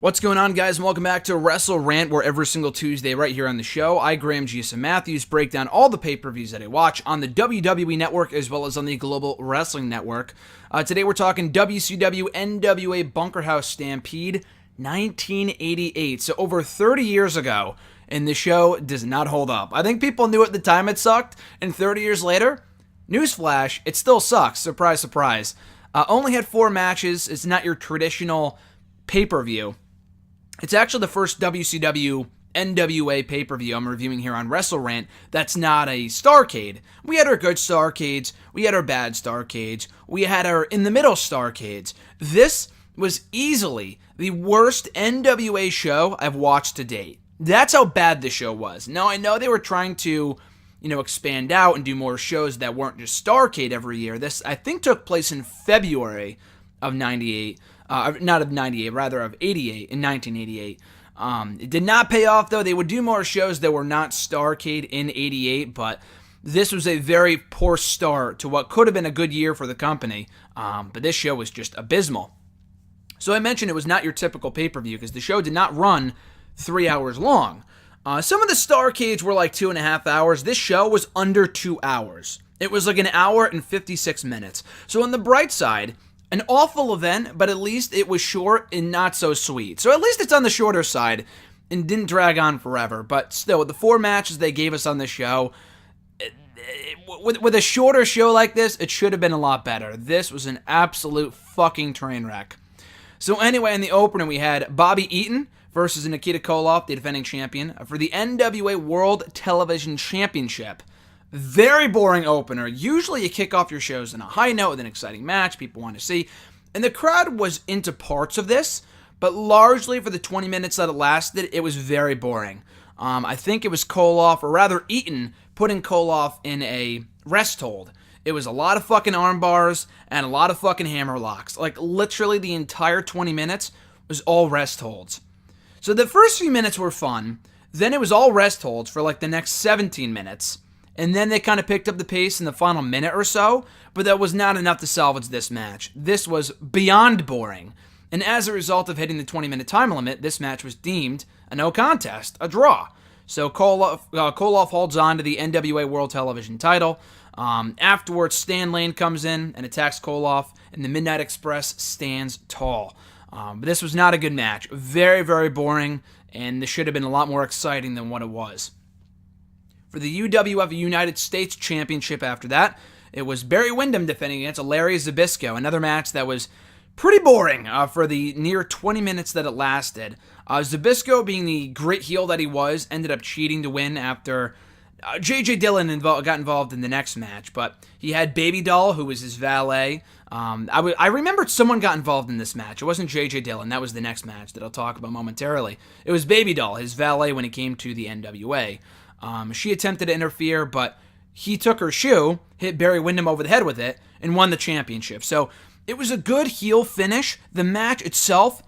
What's going on, guys, and welcome back to WrestleRant, where every single Tuesday right here on the show, I, Graham G.S. Matthews, break down all the pay-per-views that I watch on the WWE Network as well as on the Global Wrestling Network. Today we're talking WCW NWA Bunkhouse Stampede 1988, so over 30 years ago, and the show does not hold up. I think people knew at the time it sucked, and 30 years later, newsflash, it still sucks. Surprise, surprise. Only had 4 matches. It's not your traditional pay-per-view. It's actually the first WCW NWA pay-per-view I'm reviewing here on WrestleRant that's not a Starrcade. We had our good Starrcades, we had our bad Starrcades, we had our in-the-middle Starrcades. This was easily the worst NWA show I've watched to date. That's how bad the show was. Now, I know they were trying to, expand out and do more shows that weren't just Starrcade every year. This, I think, took place in February of 98. Not of 98, rather of 88, in 1988. It did not pay off, though. They would do more shows that were not Starrcade in 88, but this was a very poor start to what could have been a good year for the company, but this show was just abysmal. So I mentioned it was not your typical pay-per-view because the show did not run 3 hours long. Some of the Starrcades were like 2.5 hours. This show was under 2 hours. It was like an hour and 56 minutes. So on the bright side, an awful event, but at least it was short and not so sweet. So at least it's on the shorter side and didn't drag on forever. But still, with the 4 matches they gave us on the show, with a shorter show like this, it should have been a lot better. This was an absolute fucking train wreck. So anyway, in the opener, we had Bobby Eaton versus Nikita Koloff, the defending champion, for the NWA World Television Championship. Very boring opener. Usually you kick off your shows on a high note with an exciting match people want to see. And the crowd was into parts of this, but largely for the 20 minutes that it lasted, it was very boring. I think it was Koloff, or rather Eaton, putting Koloff in a rest hold. It was a lot of fucking arm bars and a lot of fucking hammer locks. Like literally the entire 20 minutes was all rest holds. So the first few minutes were fun. Then it was all rest holds for like the next 17 minutes. And then they kind of picked up the pace in the final minute or so, but that was not enough to salvage this match. This was beyond boring. And as a result of hitting the 20-minute time limit, this match was deemed a no contest, a draw. So Koloff holds on to the NWA World Television title. Afterwards, Stan Lane comes in and attacks Koloff, and the Midnight Express stands tall. But this was not a good match. Very, very boring, and this should have been a lot more exciting than what it was. For the UWF United States Championship after that, it was Barry Windham defending against Larry Zbyszko, another match that was pretty boring for the near 20 minutes that it lasted. Zbyszko, being the great heel that he was, ended up cheating to win after J.J. Dillon got involved in the next match, but he had Baby Doll, who was his valet. I remembered someone got involved in this match. It wasn't J.J. Dillon. That was the next match that I'll talk about momentarily. It was Baby Doll, his valet, when he came to the NWA. She attempted to interfere, but he took her shoe, hit Barry Windham over the head with it, and won the championship. So it was a good heel finish. The match itself,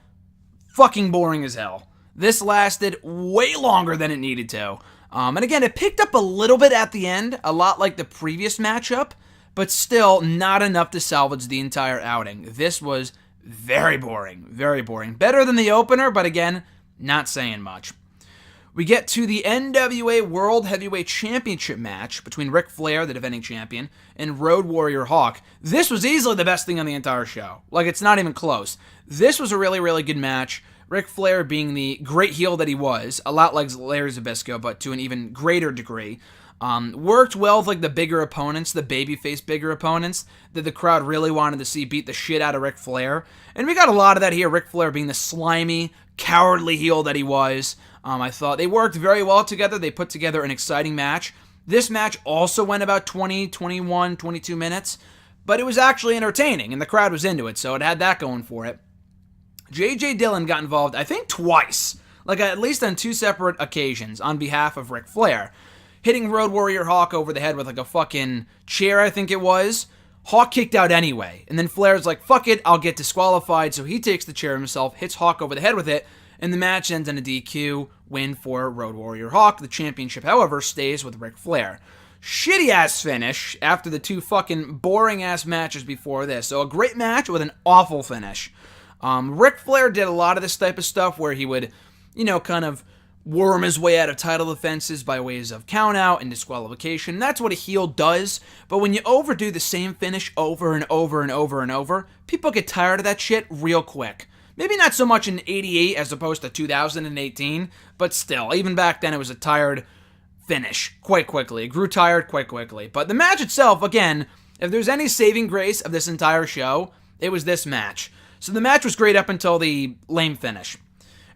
fucking boring as hell. This lasted way longer than it needed to. And again, it picked up a little bit at the end, a lot like the previous matchup, but still not enough to salvage the entire outing. This was very boring, very boring. Better than the opener, but again, not saying much. We get to the NWA World Heavyweight Championship match between Ric Flair, the defending champion, and Road Warrior Hawk. This was easily the best thing on the entire show. Like, it's not even close. This was a really, really good match. Ric Flair being the great heel that he was, a lot like Larry Zbyszko, but to an even greater degree. Worked well with like the bigger opponents, the babyface bigger opponents that the crowd really wanted to see beat the shit out of Ric Flair. And we got a lot of that here, Ric Flair being the slimy, cowardly heel that he was. I thought they worked very well together. They put together an exciting match. This match also went about 20, 21, 22 minutes, but it was actually entertaining, and the crowd was into it, so it had that going for it. J.J. Dillon got involved, I think, twice, like at least on 2 separate occasions, on behalf of Ric Flair, hitting Road Warrior Hawk over the head with like a fucking chair, I think it was. Hawk kicked out anyway, and then Flair's like, fuck it, I'll get disqualified, so he takes the chair himself, hits Hawk over the head with it, and the match ends in a DQ win for Road Warrior Hawk. The championship, however, stays with Ric Flair. Shitty-ass finish after the 2 fucking boring-ass matches before this. So a great match with an awful finish. Ric Flair did a lot of this type of stuff where he would, kind of worm his way out of title defenses by ways of countout and disqualification. That's what a heel does. But when you overdo the same finish over and over and over and over, people get tired of that shit real quick. Maybe not so much in 88 as opposed to 2018, but still, even back then it was a tired finish quite quickly. It grew tired quite quickly. But the match itself, again, if there's any saving grace of this entire show, it was this match. So the match was great up until the lame finish.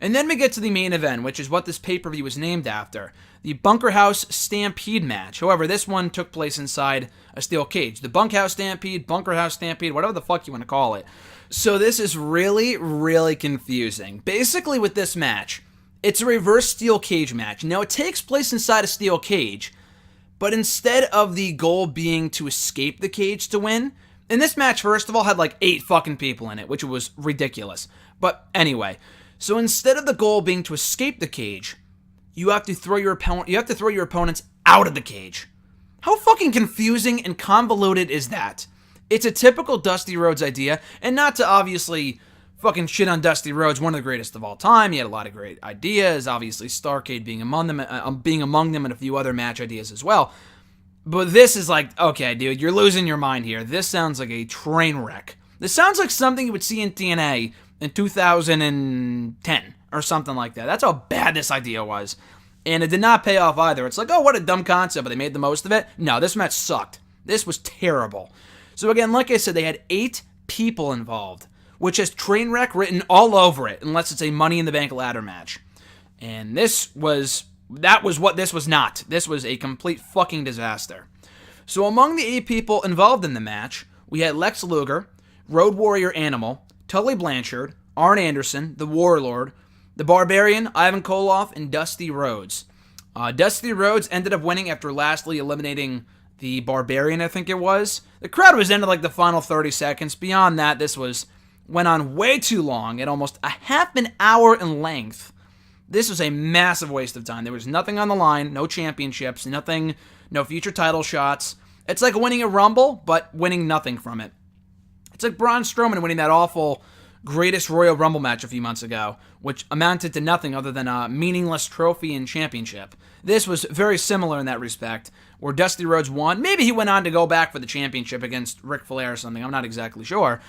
And then we get to the main event, which is what this pay-per-view was named after. The Bunkhouse Stampede match. However, this one took place inside a steel cage. The Bunkhouse Stampede, Bunkhouse Stampede, whatever the fuck you want to call it. So this is really, really confusing. Basically, with this match, it's a reverse steel cage match. Now, it takes place inside a steel cage, but instead of the goal being to escape the cage to win, and this match, first of all, had like 8 fucking people in it, which was ridiculous. But anyway, so instead of the goal being to escape the cage, you have to throw your opponents out of the cage. How fucking confusing and convoluted is that? It's a typical Dusty Rhodes idea, and not to obviously fucking shit on Dusty Rhodes, one of the greatest of all time. He had a lot of great ideas, obviously Starrcade being among them, and a few other match ideas as well. But this is like, okay, dude, you're losing your mind here. This sounds like a train wreck. This sounds like something you would see in TNA in 2010 or something like that. That's how bad this idea was. And it did not pay off either. It's like, oh, what a dumb concept, but they made the most of it. No, this match sucked. This was terrible. So again, like I said, they had 8 people involved, which has train wreck written all over it, unless it's a Money in the Bank ladder match. And that was what this was not. This was a complete fucking disaster. So among the 8 people involved in the match, we had Lex Luger, Road Warrior Animal, Tully Blanchard, Arn Anderson, the Warlord, the Barbarian, Ivan Koloff, and Dusty Rhodes. Dusty Rhodes ended up winning after lastly eliminating the Barbarian, I think it was. The crowd was into like the final 30 seconds. Beyond that, this went on way too long, at almost a half an hour in length. This was a massive waste of time. There was nothing on the line, no championships, nothing, no future title shots. It's like winning a Rumble, but winning nothing from it. It's like Braun Strowman winning that awful Greatest Royal Rumble match a few months ago, which amounted to nothing other than a meaningless trophy and championship. This was very similar in that respect, where Dusty Rhodes won. Maybe he went on to go back for the championship against Ric Flair or something. I'm not exactly sure.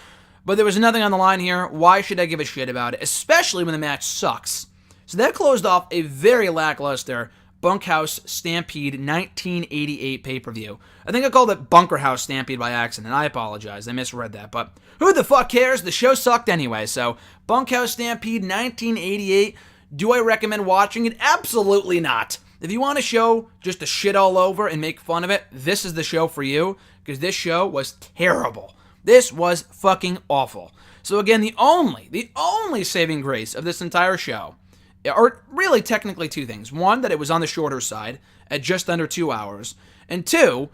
But there was nothing on the line here. Why should I give a shit about it? Especially when the match sucks. So that closed off a very lackluster Bunkhouse Stampede 1988 pay-per-view. I think I called it Bunker House Stampede by accident. I apologize. I misread that. But who the fuck cares? The show sucked anyway. So Bunkhouse Stampede 1988. Do I recommend watching it? Absolutely not. If you want a show just to shit all over and make fun of it, this is the show for you. Because this show was terrible. This was fucking awful. So again, the only saving grace of this entire show are really technically 2 things. One, that it was on the shorter side at just under 2 hours. And 2,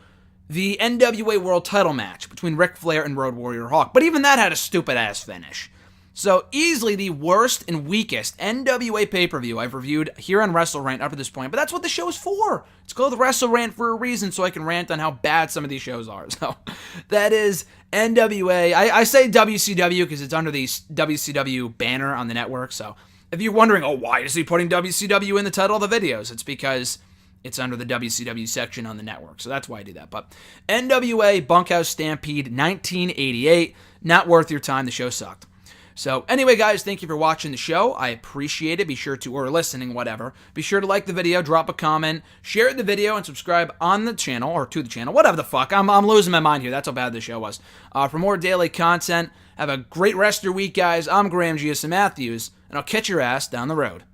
the NWA World Title match between Ric Flair and Road Warrior Hawk. But even that had a stupid-ass finish. So easily the worst and weakest NWA pay-per-view I've reviewed here on WrestleRant up to this point. But that's what the show is for. It's called WrestleRant for a reason, so I can rant on how bad some of these shows are. So that is NWA. I say WCW because it's under the WCW banner on the network. So if you're wondering, oh, why is he putting WCW in the title of the videos? It's because it's under the WCW section on the network. So that's why I do that. But NWA Bunkhouse Stampede 1988. Not worth your time. The show sucked. So anyway, guys, thank you for watching the show. I appreciate it. Be sure to, or listening, whatever. Be sure to like the video, drop a comment, share the video, and subscribe on the channel, or to the channel, whatever the fuck. I'm losing my mind here. That's how bad the show was. For more daily content, have a great rest of your week, guys. I'm Graham G.S. Matthews, and I'll catch your ass down the road.